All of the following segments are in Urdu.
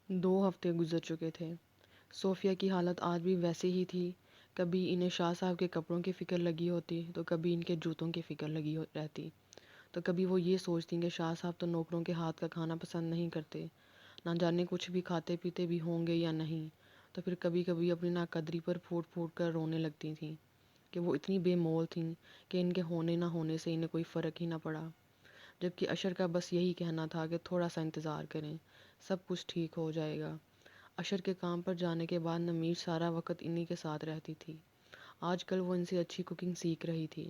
2 ہفتے گزر چکے تھے۔ صوفیہ کی حالت آج بھی ویسی ہی تھی۔ کبھی انہیں شاہ صاحب کے کپڑوں کی فکر لگی ہوتی تو کبھی ان کے جوتوں کی فکر لگی رہتی، تو کبھی وہ یہ سوچتی کہ شاہ صاحب تو نوکروں کے ہاتھ کا کھانا پسند نہیں کرتے، نہ جانے کچھ بھی کھاتے پیتے بھی ہوں گے یا نہیں۔ تو پھر کبھی کبھی اپنی ناقدری پر پھوٹ پھوٹ کر رونے لگتی تھیں کہ وہ اتنی بے مول تھیں کہ ان کے ہونے نہ ہونے سے انہیں کوئی فرق ہی نہ پڑا۔ جبکہ اشر کا بس یہی کہنا تھا کہ تھوڑا سا انتظار کریں، سب کچھ ٹھیک ہو جائے گا۔ اشر کے کام پر جانے کے بعد نمیش سارا وقت انہی کے ساتھ رہتی تھی۔ آج کل وہ ان سے اچھی کوکنگ سیکھ رہی تھی۔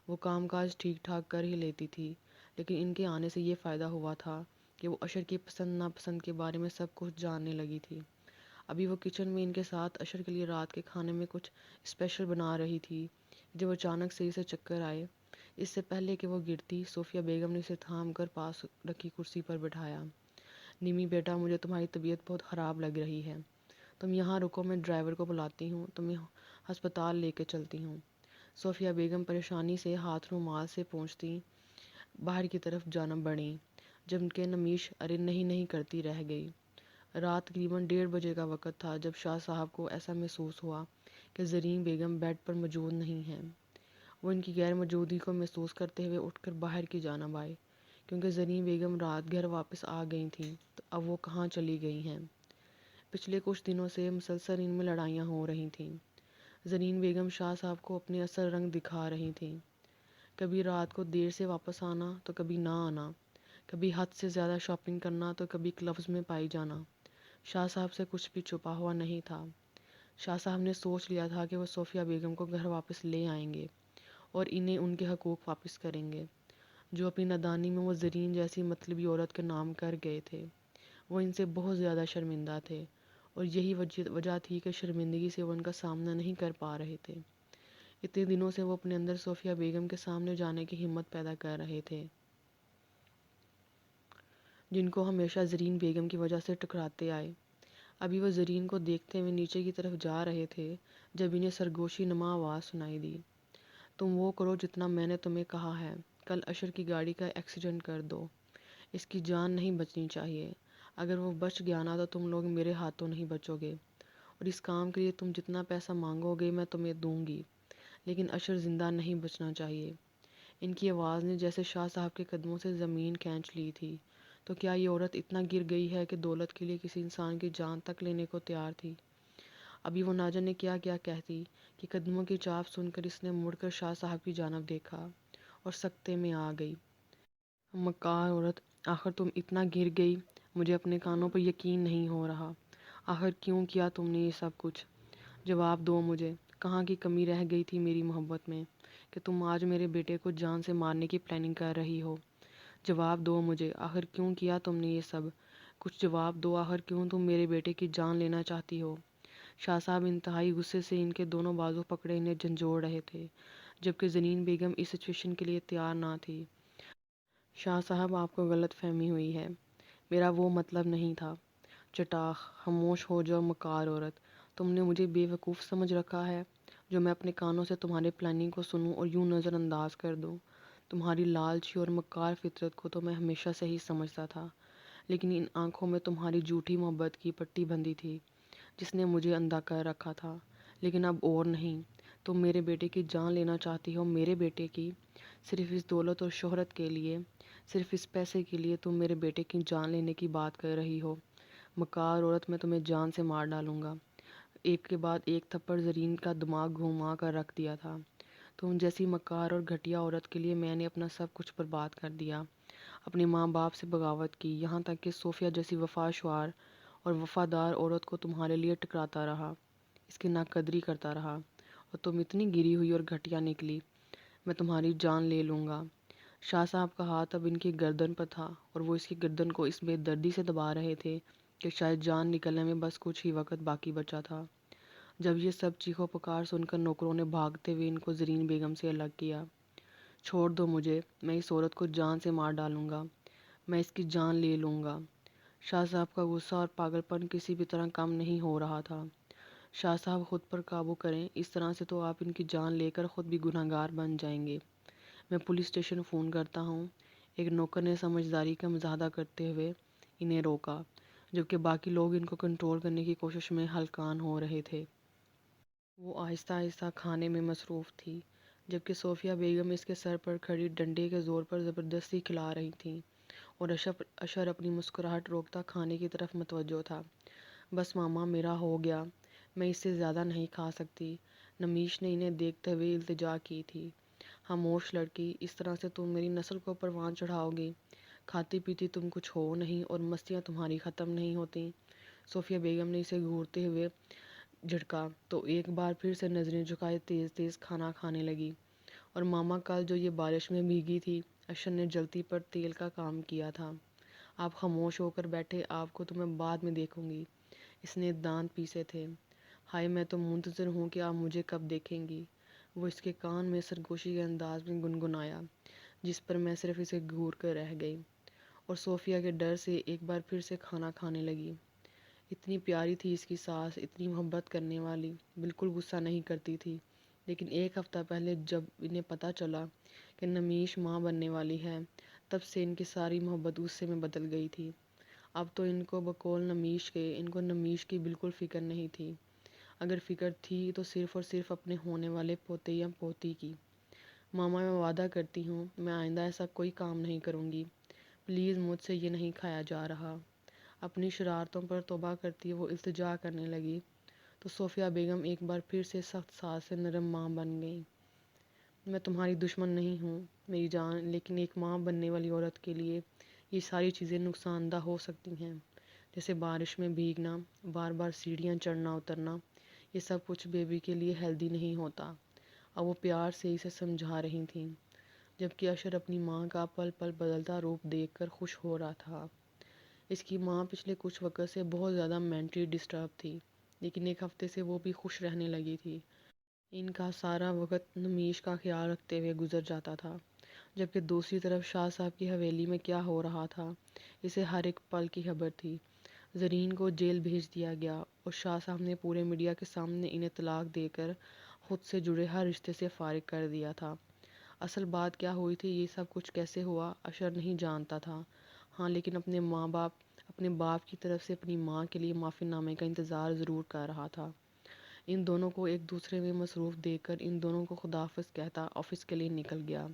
وہ کام کاج ٹھیک ٹھاک کر ہی لیتی تھی، لیکن ان کے آنے سے یہ فائدہ ہوا تھا کہ وہ اشر کی پسند ناپسند کے بارے میں سب کچھ جاننے لگی تھی۔ ابھی وہ کچن میں ان کے ساتھ اشر کے لیے رات کے کھانے میں کچھ اسپیشل بنا رہی تھی جب اچانک سے اسے چکر آئے۔ اس سے پہلے کہ وہ گرتی، صوفیہ بیگم نے اسے تھام کر پاس رکھی کرسی پر بٹھایا۔ نمی بیٹا، مجھے تمہاری طبیعت بہت خراب لگ رہی ہے، تم یہاں رکو، میں ڈرائیور کو بلاتی ہوں، تمہیں ہسپتال لے کے چلتی ہوں۔ صوفیہ بیگم پریشانی سے ہاتھ رومال سے پونچھتی باہر کی طرف جانب بڑھیں، جب کہ نمیش ارے نہیں نہیں کرتی رہ گئی۔ رات تقریباً 1:30 کا وقت تھا جب شاہ صاحب کو ایسا محسوس ہوا کہ زرین بیگم بیڈ پر موجود نہیں ہیں۔ وہ ان کی غیر موجودگی کو محسوس کرتے ہوئے اٹھ کر باہر کی جانب آئے، کیونکہ زرین بیگم رات گھر واپس آ گئی تھیں تو اب وہ کہاں چلی گئی ہیں۔ پچھلے کچھ دنوں سے مسلسل ان میں لڑائیاں ہو رہی تھیں۔ زرین بیگم شاہ صاحب کو اپنے اصل رنگ دکھا رہی تھیں، کبھی رات کو دیر سے واپس آنا تو کبھی نہ آنا، کبھی حد سے زیادہ شاپنگ کرنا تو کبھی کلبز میں پائی جانا۔ شاہ صاحب سے کچھ بھی چھپا ہوا نہیں تھا۔ شاہ صاحب نے سوچ لیا تھا کہ وہ صوفیہ بیگم کو گھر واپس لے آئیں گے اور انہیں ان کے حقوق واپس کریں گے جو اپنی نادانی میں وہ زرین جیسی مطلبی عورت کے نام کر گئے تھے۔ وہ ان سے بہت زیادہ شرمندہ تھے اور یہی وجہ تھی کہ شرمندگی سے وہ ان کا سامنا نہیں کر پا رہے تھے۔ اتنے دنوں سے وہ اپنے اندر صوفیہ بیگم کے سامنے جانے کی ہمت پیدا کر رہے تھے، جن کو ہمیشہ زرین بیگم کی وجہ سے ٹکراتے آئے۔ ابھی وہ زرین کو دیکھتے ہوئے نیچے کی طرف جا رہے تھے جب انہیں سرگوشی نما آواز سنائی دی۔ تم وہ کرو جتنا میں نے تمہیں کہا ہے، کل اشر کی گاڑی کا ایکسیڈنٹ کر دو، اس کی جان نہیں بچنی چاہیے۔ اگر وہ بچ گیا نا تو تم لوگ میرے ہاتھوں نہیں بچو گے، اور اس کام کے لیے تم جتنا پیسہ مانگو گے میں تمہیں دوں گی، لیکن اشر زندہ نہیں بچنا چاہیے۔ ان کی آواز نے جیسے شاہ صاحب کے قدموں سے زمین کھینچ لی تھی۔ تو کیا یہ عورت اتنا گر گئی ہے کہ دولت کے لیے کسی انسان کی جان تک لینے کو تیار تھی؟ ابھی وہ نہ جانے کیا کیا کہتی کہ قدموں کی چاپ سن کر اس نے مڑ کر شاہ صاحب کی جانب دیکھا اور سکتے میں آ گئی۔ مکار عورت، آخر تم اتنا گر گئی، مجھے اپنے کانوں پر یقین نہیں ہو رہا۔ آخر کیوں کیا تم نے یہ سب کچھ؟ جواب دو مجھے، کہاں کی کمی رہ گئی تھی میری محبت میں کہ تم آج میرے بیٹے کو جان سے مارنے کی پلاننگ کر رہی ہو؟ جواب دو مجھے، آخر کیوں کیا تم نے یہ سب کچھ؟ جواب دو، آخر کیوں تم میرے بیٹے کی جان لینا چاہتی ہو؟ شاہ صاحب انتہائی غصے سے ان کے دونوں بازو پکڑے انہیں جھنجھوڑ رہے تھے، جبکہ زرین بیگم اس سچویشن کے لیے تیار نہ تھی۔ شاہ صاحب، آپ کو غلط فہمی ہوئی ہے، میرا وہ مطلب نہیں تھا۔ چٹاخ، خاموش ہو جاؤ مکار عورت، تم نے مجھے بے وقوف سمجھ رکھا ہے جو میں اپنے کانوں سے تمہارے پلاننگ کو سنوں اور یوں نظر انداز کر دوں؟ تمہاری لالچی اور مکار فطرت کو تو میں ہمیشہ سے ہی سمجھتا تھا، لیکن ان آنکھوں میں تمہاری جھوٹی محبت کی پٹی بندھی تھی جس نے مجھے اندھا کر رکھا تھا، لیکن اب اور نہیں۔ تم میرے بیٹے کی جان لینا چاہتی ہو، میرے بیٹے کی، صرف اس دولت اور شہرت کے لیے، صرف اس پیسے کے لیے تم میرے بیٹے کی جان لینے کی بات کر رہی ہو۔ مکار عورت، میں تمہیں جان سے مار ڈالوں گا۔ ایک کے بعد ایک تھپڑ زرین کا دماغ گھما کر رکھ دیا تھا۔ تم جیسی مکار اور گھٹیا عورت کے لیے میں نے اپنا سب کچھ برباد کر دیا، اپنے ماں باپ سے بغاوت کی، یہاں تک کہ صوفیہ جیسی وفاشوار اور وفادار عورت کو تمہارے لیے ٹکراتا رہا، اس کی ناقدری کرتا رہا، اور تم اتنی گری ہوئی اور گھٹیا نکلی۔ میں تمہاری جان لے لوں گا۔ شاہ صاحب کا ہاتھ اب ان کی گردن پر تھا اور وہ اس کی گردن کو اس بے دردی سے دبا رہے تھے کہ شاید جان نکلنے میں بس کچھ ہی وقت باقی بچا تھا۔ جب یہ سب چیخو پکار سن کر نوکروں نے بھاگتے ہوئے ان کو زرین بیگم سے الگ کیا۔ چھوڑ دو مجھے، میں اس عورت کو جان سے مار ڈالوں گا، میں اس کی جان لے لوں گا۔ شاہ صاحب کا غصہ اور پاگل پن کسی بھی طرح کم نہیں ہو رہا تھا۔ شاہ صاحب، خود پر قابو کریں، اس طرح سے تو آپ ان کی جان لے کر خود بھی گنہگار بن جائیں گے۔ میں پولیس اسٹیشن فون کرتا ہوں۔ ایک نوکر نے سمجھداری کا مظاہرہ کرتے ہوئے انہیں روکا۔ جبکہ باقی لوگ ان کو کنٹرول کرنے کی کوشش میں ہلکان ہو رہے تھے۔ وہ آہستہ آہستہ کھانے میں مصروف تھی، جبکہ صوفیہ بیگم اس کے سر پر کھڑی ڈنڈے کے زور پر زبردستی کھلا رہی تھیں، اور اشر اپنی مسکراہٹ روکتا کھانے کی طرف متوجہ تھا۔ بس ماما، میرا ہو گیا، میں اس سے زیادہ نہیں کھا سکتی، نمیش نے انہیں دیکھتے ہوئے التجا کی تھی۔ خاموش لڑکی، اس طرح سے تم میری نسل کو پروان چڑھاؤ گی؟ کھاتی پیتی تم کچھ ہو نہیں اور مستیاں تمہاری ختم نہیں ہوتی۔ صوفیہ بیگم نے اسے گھورتے ہوئے جھٹکا تو ایک بار پھر سے نظریں جھکائے تیز تیز کھانا کھانے لگی۔ اور ماما، کل جو یہ بارش میں بھیگی تھی، اشر نے جلتی پر تیل کا کام کیا تھا۔ آپ خاموش ہو کر بیٹھے، آپ کو تو میں بعد میں دیکھوں گی۔ اس نے دانت پیسے تھے۔ ہائے، میں تو منتظر ہوں کہ آپ مجھے کب دیکھیں گی۔ وہ اس کے کان میں سرگوشی کے انداز میں گنگنایا، جس پر میں صرف اسے گھور کر رہ گئی، اور صوفیہ کے ڈر سے ایک بار پھر سے کھانا کھانے لگی۔ اتنی پیاری تھی اس کی ساس، اتنی محبت کرنے والی، بالکل غصہ نہیں کرتی تھی۔ لیکن ایک ہفتہ پہلے جب انہیں پتہ چلا کہ نمیش ماں بننے والی ہے، تب سے ان کی ساری محبت غصے میں بدل گئی تھی۔ اب تو ان کو بقول نمیش کے، ان کو نمیش کی بالکل فکر نہیں تھی۔ اگر فکر تھی تو صرف اور صرف اپنے ہونے والے پوتے یا پوتی کی۔ ماما، میں وعدہ کرتی ہوں، میں آئندہ ایسا کوئی کام نہیں کروں گی۔ پلیز، مجھ سے یہ نہیں کھایا جا رہا۔ اپنی شرارتوں پر توبہ کرتی وہ التجا کرنے لگی تو صوفیہ بیگم ایک بار پھر سے سخت سانس سے نرم ماں بن گئی۔ میں تمہاری دشمن نہیں ہوں میری جان، لیکن ایک ماں بننے والی عورت کے لیے یہ ساری چیزیں نقصان دہ ہو سکتی ہیں، جیسے بارش میں بھیگنا، بار بار سیڑھیاں چڑھنا اترنا، یہ سب کچھ بیبی کے لیے ہیلدی نہیں ہوتا۔ اب وہ پیار سے اسے سمجھا رہی تھیں، جبکہ اشر اپنی ماں کا پل پل بدلتا روپ دیکھ کر خوش ہو رہا تھا۔ اس کی ماں پچھلے کچھ وقت سے بہت زیادہ مینٹلی ڈسٹرب تھی، لیکن ایک ہفتے سے وہ بھی خوش رہنے لگی تھی۔ ان کا سارا وقت نمیش کا خیال رکھتے ہوئے گزر جاتا تھا، جبکہ دوسری طرف شاہ صاحب کی حویلی میں کیا ہو رہا تھا، اسے ہر ایک پل کی خبر تھی۔ زرین کو جیل بھیج دیا گیا اور شاہ صاحب نے پورے میڈیا کے سامنے انہیں طلاق دے کر خود سے جڑے ہر رشتے سے فارغ کر دیا تھا۔ اصل بات کیا ہوئی تھی، یہ سب کچھ کیسے ہوا، اشر نہیں جانتا تھا۔ ہاں، لیکن اپنے باپ کی طرف سے اپنی ماں کے لیے معافی نامے کا انتظار ضرور کر رہا تھا۔ ان دونوں کو ایک دوسرے میں مصروف دیکھ کر ان دونوں کو خدا حافظ کہتا آفس کے لیے نکل گیا،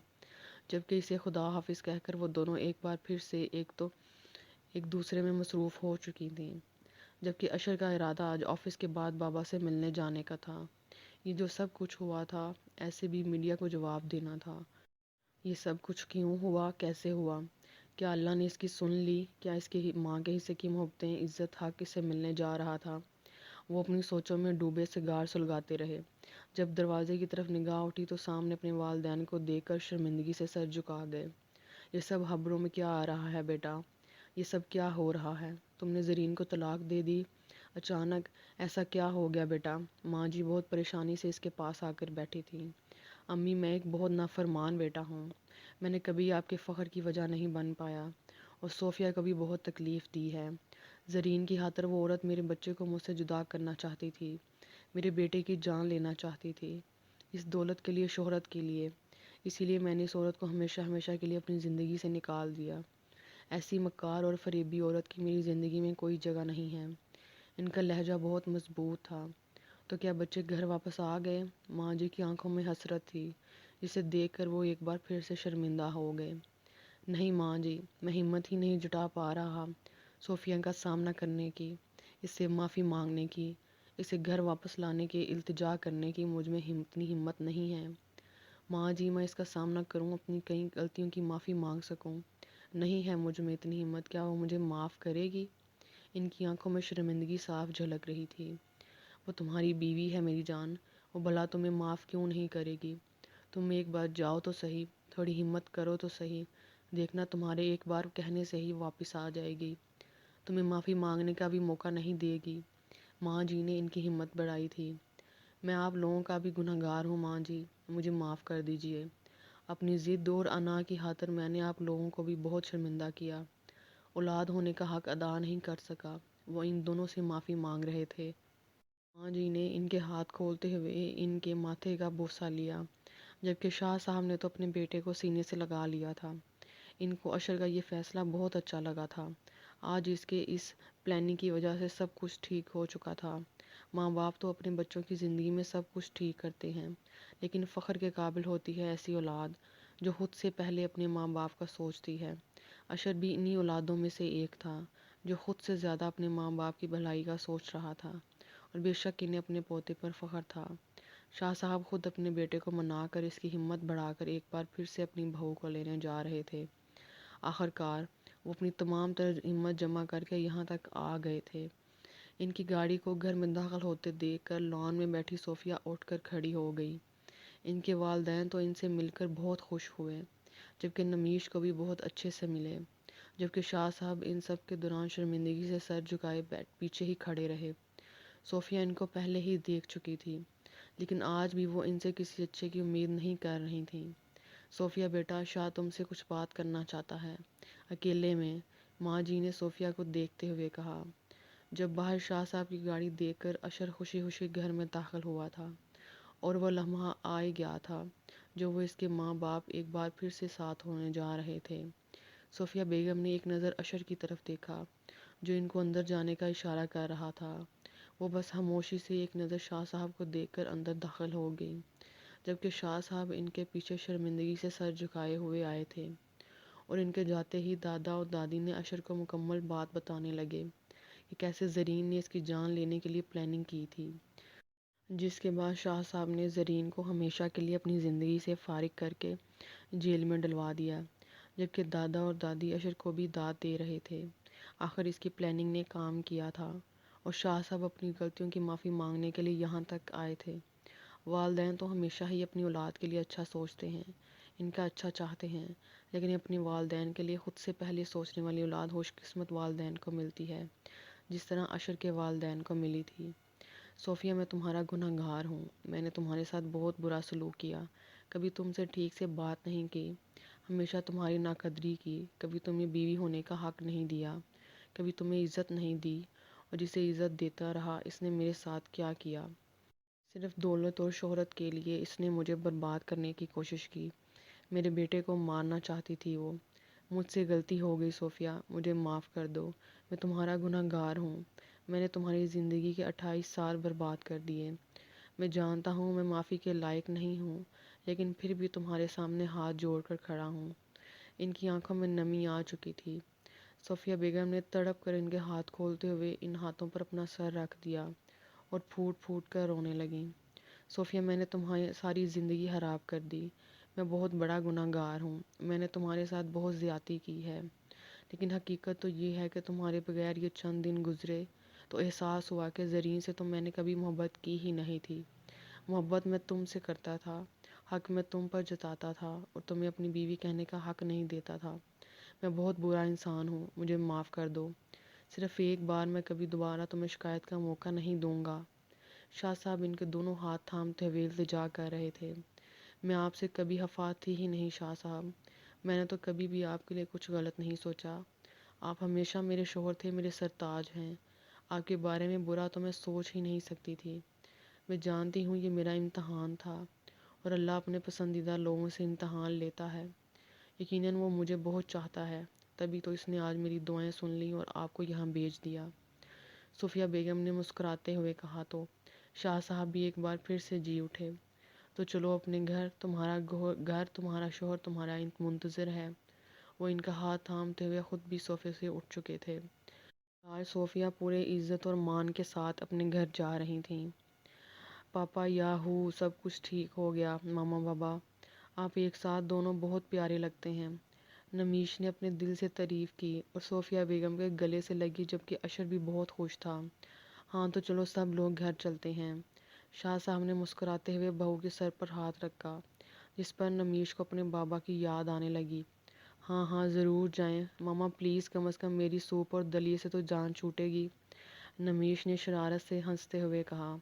جبکہ اسے خدا حافظ کہہ کر وہ دونوں ایک بار پھر سے ایک دوسرے میں مصروف ہو چکی تھیں۔ جبکہ اشر کا ارادہ آج آفس کے بعد بابا سے ملنے جانے کا تھا۔ یہ جو سب کچھ ہوا تھا، ایسے بھی میڈیا کو جواب دینا تھا۔ یہ سب کچھ کیوں ہوا، کیسے ہوا؟ کیا اللہ نے اس کی سن لی؟ کیا اس کی ماں کے حصے کی محبتیں، عزت، حق اس سے ملنے جا رہا تھا؟ وہ اپنی سوچوں میں ڈوبے سگار سلگاتے رہے۔ جب دروازے کی طرف نگاہ اٹھی تو سامنے اپنے والدین کو دیکھ کر شرمندگی سے سر جھکا گئے۔ یہ سب خبروں میں کیا آ رہا ہے بیٹا؟ یہ سب کیا ہو رہا ہے؟ تم نے زرین کو طلاق دے دی اچانک، ایسا کیا ہو گیا بیٹا؟ ماں جی بہت پریشانی سے اس کے پاس آ کر بیٹھی تھی۔ امی، میں ایک بہت نافرمان بیٹا ہوں، میں نے کبھی آپ کے فخر کی وجہ نہیں بن پایا، اور صوفیہ کو بھی بہت تکلیف دی ہے۔ زرین کی خاطر وہ عورت میرے بچے کو مجھ سے جدا کرنا چاہتی تھی، میرے بیٹے کی جان لینا چاہتی تھی، اس دولت کے لیے، شہرت کے لیے۔ اسی لیے میں نے اس عورت کو ہمیشہ ہمیشہ کے لیے اپنی زندگی سے نکال دیا۔ ایسی مکار اور فریبی عورت کی میری زندگی میں کوئی جگہ نہیں ہے۔ ان کا لہجہ بہت مضبوط تھا۔ تو کیا بچے گھر واپس آ گئے؟ ماں جی کی آنکھوں میں حسرت تھی، جسے دیکھ کر وہ ایک بار پھر سے شرمندہ ہو گئے۔ نہیں ماں جی، میں ہمت ہی نہیں جٹا پا رہا صوفیہ کا سامنا کرنے کی، اس سے معافی مانگنے کی، اسے گھر واپس لانے کے التجا کرنے کی مجھ میں اتنی ہمت نہیں ہے۔ ماں جی، میں اس کا سامنا کروں، اپنی کئی غلطیوں کی معافی مانگ سکوں، نہیں ہے مجھ میں اتنی ہمت۔ کیا وہ مجھے معاف کرے گی؟ ان کی آنکھوں میں شرمندگی صاف جھلک رہی تھی۔ وہ تمہاری بیوی ہے میری جان، وہ بھلا تمہیں معاف کیوں نہیں کرے گی؟ تم ایک بار جاؤ تو صحیح، تھوڑی ہمت کرو تو صحیح، دیکھنا تمہارے ایک بار کہنے سے ہی واپس آ جائے گی، تمہیں معافی مانگنے کا بھی موقع نہیں دے گی۔ ماں جی نے ان کی ہمت بڑھائی تھی۔ میں آپ لوگوں کا بھی گنہگار ہوں ماں جی، مجھے معاف کر دیجیے۔ اپنی ضد اور انا کی خاطر میں نے آپ لوگوں کو بھی بہت شرمندہ کیا، اولاد ہونے کا حق ادا نہیں کر سکا۔ وہ ان دونوں سے معافی مانگ رہے تھے۔ ماں جی نے ان کے ہاتھ کھولتے ہوئے ان کے ماتھے کا بوسہ لیا، جبکہ شاہ صاحب نے تو اپنے بیٹے کو سینے سے لگا لیا تھا۔ ان کو اشر کا یہ فیصلہ بہت اچھا لگا تھا۔ آج اس کے اس پلاننگ کی وجہ سے سب کچھ ٹھیک ہو چکا تھا۔ ماں باپ تو اپنے بچوں کی زندگی میں سب کچھ ٹھیک کرتے ہیں، لیکن فخر کے قابل ہوتی ہے ایسی اولاد جو خود سے پہلے اپنے ماں باپ کا سوچتی ہے۔ اشر بھی انہی اولادوں میں سے ایک تھا جو خود سے زیادہ اپنے ماں باپ کی بھلائی کا سوچ رہا تھا، اور بے شک انہیں اپنے پوتے پر فخر تھا۔ شاہ صاحب خود اپنے بیٹے کو منا کر اس کی ہمت بڑھا کر ایک بار پھر سے اپنی بہو کو لینے جا رہے تھے۔ آخرکار وہ اپنی تمام تر ہمت جمع کر کے یہاں تک آ گئے تھے۔ ان کی گاڑی کو گھر میں داخل ہوتے دیکھ کر لان میں بیٹھی صوفیہ اٹھ کر کھڑی ہو گئی۔ ان کے والدین تو ان سے مل کر بہت خوش ہوئے، جبکہ نمیش کو بھی بہت اچھے سے ملے، جبکہ شاہ صاحب ان سب کے دوران شرمندگی سے سر جھکائے پیچھے ہی کھڑے رہے۔ صوفیہ ان کو پہلے ہی دیکھ چکی تھی، لیکن آج بھی وہ ان سے کسی اچھے کی امید نہیں کر رہی تھیں۔ صوفیہ بیٹا، شاہ تم سے کچھ بات کرنا چاہتا ہے، اکیلے میں، ماں جی نے صوفیہ کو دیکھتے ہوئے کہا، جب باہر شاہ صاحب کی گاڑی دیکھ کر اشر خوشی خوشی گھر میں داخل ہوا تھا، اور وہ لمحہ آ ہی گیا تھا جو وہ اس کے ماں باپ ایک بار پھر سے ساتھ ہونے جا رہے تھے۔ صوفیہ بیگم نے ایک نظر اشر کی طرف دیکھا جو ان کو اندر جانے کا اشارہ کر رہا تھا۔ وہ بس خاموشی سے ایک نظر شاہ صاحب کو دیکھ کر اندر داخل ہو گئی، جبکہ شاہ صاحب ان کے پیچھے شرمندگی سے سر جھکائے ہوئے آئے تھے، اور ان کے جاتے ہی دادا اور دادی نے اشر کو مکمل بات بتانے لگے کہ کیسے زرین نے اس کی جان لینے کے لیے پلاننگ کی تھی، جس کے بعد شاہ صاحب نے زرین کو ہمیشہ کے لیے اپنی زندگی سے فارغ کر کے جیل میں ڈلوا دیا، جبکہ دادا اور دادی اشر کو بھی داد دے رہے تھے۔ آخر اس کی پلاننگ نے کام کیا تھا، اور شاہ صاحب اپنی غلطیوں کی معافی مانگنے کے لیے یہاں تک آئے تھے۔ والدین تو ہمیشہ ہی اپنی اولاد کے لیے اچھا سوچتے ہیں، ان کا اچھا چاہتے ہیں، لیکن اپنی والدین کے لیے خود سے پہلے سوچنے والی اولاد خوش قسمت والدین کو ملتی ہے، جس طرح اشر کے والدین کو ملی تھی۔ صوفیہ، میں تمہارا گنہگار گار ہوں، میں نے تمہارے ساتھ بہت برا سلوک کیا، کبھی تم سے ٹھیک سے بات نہیں کی، ہمیشہ تمہاری ناقدری کی، کبھی تمہیں بیوی ہونے کا حق نہیں دیا، کبھی تمہیں عزت نہیں دی، اور جسے عزت دیتا رہا اس نے میرے ساتھ کیا کیا، صرف دولت اور شہرت کے لیے اس نے مجھے برباد کرنے کی کوشش کی، میرے بیٹے کو مارنا چاہتی تھی وہ، مجھ سے غلطی ہو گئی صوفیہ، مجھے معاف کر دو، میں تمہارا گنہگار گار ہوں، میں نے تمہاری زندگی کے 28 سال برباد کر دیے، میں جانتا ہوں میں معافی کے لائق نہیں ہوں، لیکن پھر بھی تمہارے سامنے ہاتھ جوڑ کر کھڑا ہوں۔ ان کی آنکھوں میں نمی آ چکی تھی۔ صوفیہ بیگم نے تڑپ کر ان کے ہاتھ کھولتے ہوئے ان ہاتھوں پر اپنا سر رکھ دیا اور پھوٹ پھوٹ کر رونے لگیں۔ صوفیہ، میں نے تمہاری ساری زندگی خراب کر دی، میں بہت بڑا گنہگار گار ہوں، میں نے تمہارے ساتھ بہت زیادتی کی ہے، لیکن حقیقت تو یہ ہے کہ تمہارے بغیر یہ چند دن گزرے تو احساس ہوا کہ زرین سے تو میں نے کبھی محبت کی ہی نہیں تھی۔ محبت میں تم سے کرتا تھا، حق میں تم پر جتاتا تھا، اور تمہیں اپنی بیوی کہنے کا حق نہیں دیتا تھا۔ میں بہت برا انسان ہوں، مجھے معاف کر دو، صرف ایک بار، میں کبھی دوبارہ تمہیں شکایت کا موقع نہیں دوں گا۔ شاہ صاحب ان کے دونوں ہاتھ تھامتے ہوئے التجا کر رہے تھے۔ میں آپ سے کبھی خفا تھی ہی نہیں شاہ صاحب، میں نے تو کبھی بھی آپ کے لیے کچھ غلط نہیں سوچا، آپ ہمیشہ میرے شوہر تھے، میرے سرتاج ہیں، آپ کے بارے میں برا تو میں سوچ ہی نہیں سکتی تھی۔ میں جانتی ہوں یہ میرا امتحان تھا، اور اللہ اپنے پسندیدہ لوگوں سے امتحان لیتا ہے، یقیناً وہ مجھے بہت چاہتا ہے، تبھی تو اس نے آج میری دعائیں سن لیں اور آپ کو یہاں بھیج دیا۔ صوفیہ بیگم نے مسکراتے ہوئے کہا تو شاہ صاحب بھی ایک بار پھر سے جی اٹھے۔ تو چلو اپنے گھر، تمہارا گھر، تمہارا شوہر تمہارا منتظر ہے۔ وہ ان کا ہاتھ تھامتے ہوئے خود بھی صوفے سے اٹھ چکے تھے۔ آج صوفیہ پورے عزت اور مان کے ساتھ اپنے گھر جا رہی تھیں۔ پاپا، یاہو، سب کچھ ٹھیک ہو گیا، ماما بابا، آپ ایک ساتھ دونوں بہت پیارے لگتے ہیں، نمیش نے اپنے دل سے تعریف کی اور صوفیہ بیگم کے گلے سے لگی، جبکہ اشر بھی بہت خوش تھا۔ ہاں تو چلو سب لوگ گھر چلتے ہیں۔ شاہ صاحب نے مسکراتے ہوئے بہو کے سر پر ہاتھ رکھا، جس پر نمیش کو اپنے بابا کی یاد آنے لگی۔ ہاں ہاں ضرور جائیں ماما پلیز، کم از کم میری سوپ اور دلیے سے تو جان چھوٹے گی، نمیش نے شرارت سے ہنستے ہوئے کہا۔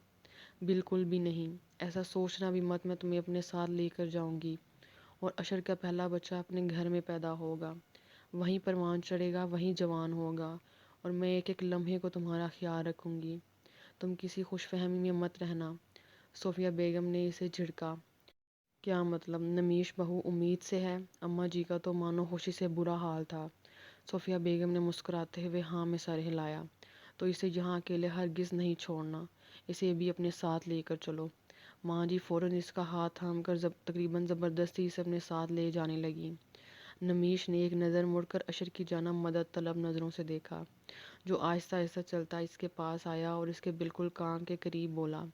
بالکل بھی نہیں، ایسا سوچنا بھی مت، میں تمہیں اپنے ساتھ لے کر جاؤں گی، اور اشر کا پہلا بچہ اپنے گھر میں پیدا ہوگا، وہیں پروان چڑھے گا، وہیں جوان ہوگا، اور میں ایک ایک لمحے کو تمہارا خیال رکھوں گی، تم کسی خوش فہمی میں مت رہنا۔ صوفیہ بیگم نے اسے جھڑکا۔ کیا مطلب؟ نمیش بہو امید سے ہے؟ اماں جی کا تو مانو خوشی سے برا حال تھا۔ صوفیہ بیگم نے مسکراتے ہوئے ہاں میں سر ہلایا۔ تو اسے یہاں اکیلے ہرگز نہیں چھوڑنا، اسے بھی اپنے ساتھ لے کر چلو۔ ماں جی فوراً اس کا ہاتھ تھام کر تقریباً زبردستی سے اپنے ساتھ لے جانے لگیں۔ نمیش نے ایک نظر مڑ کر اشر کی جانب مدد طلب نظروں سے دیکھا، جو آہستہ آہستہ چلتا اس کے پاس آیا اور اس کے بالکل کان کے قریب بولا،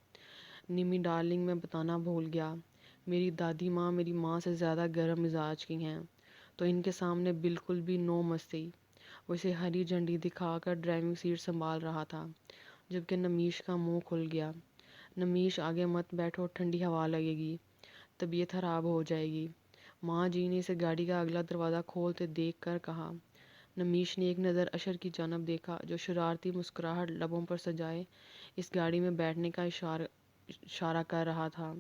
نمی ڈارلنگ، میں بتانا بھول گیا، میری دادی ماں میری ماں سے زیادہ گرم مزاج کی ہیں، تو ان کے سامنے بالکل بھی نو مستی۔ وہ اسے ہری جھنڈی دکھا کر ڈرائیونگ سیٹ سنبھال رہا تھا، جبکہ نمیش کا منہ کھل گیا۔ نمیش آگے مت بیٹھو، ٹھنڈی ہوا لگے گی، طبیعت خراب ہو جائے گی، ماں جی نے اسے گاڑی کا اگلا دروازہ کھولتے دیکھ کر کہا۔ نمیش نے ایک نظر اشر کی جانب دیکھا، جو شرارتی مسکراہٹ لبوں پر سجائے اس گاڑی میں بیٹھنے کا اشارہ کر رہا تھا۔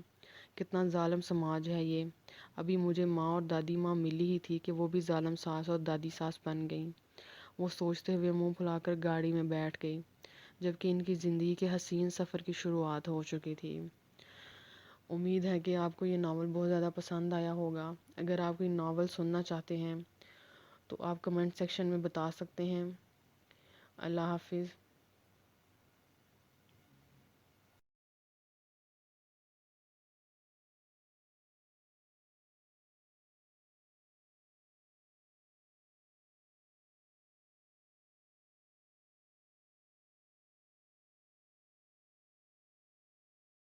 کتنا ظالم سماج ہے یہ، ابھی مجھے ماں اور دادی ماں ملی ہی تھی کہ وہ بھی ظالم ساس اور دادی ساس بن گئیں۔ وہ سوچتے ہوئے منہ پھلا کر گاڑی میں بیٹھ گئی، جبکہ ان کی زندگی کے حسین سفر کی شروعات ہو چکی تھی۔ امید ہے کہ آپ کو یہ ناول بہت زیادہ پسند آیا ہوگا۔ اگر آپ کوئی ناول سننا چاہتے ہیں تو آپ کمنٹ سیکشن میں بتا سکتے ہیں۔ اللہ حافظ۔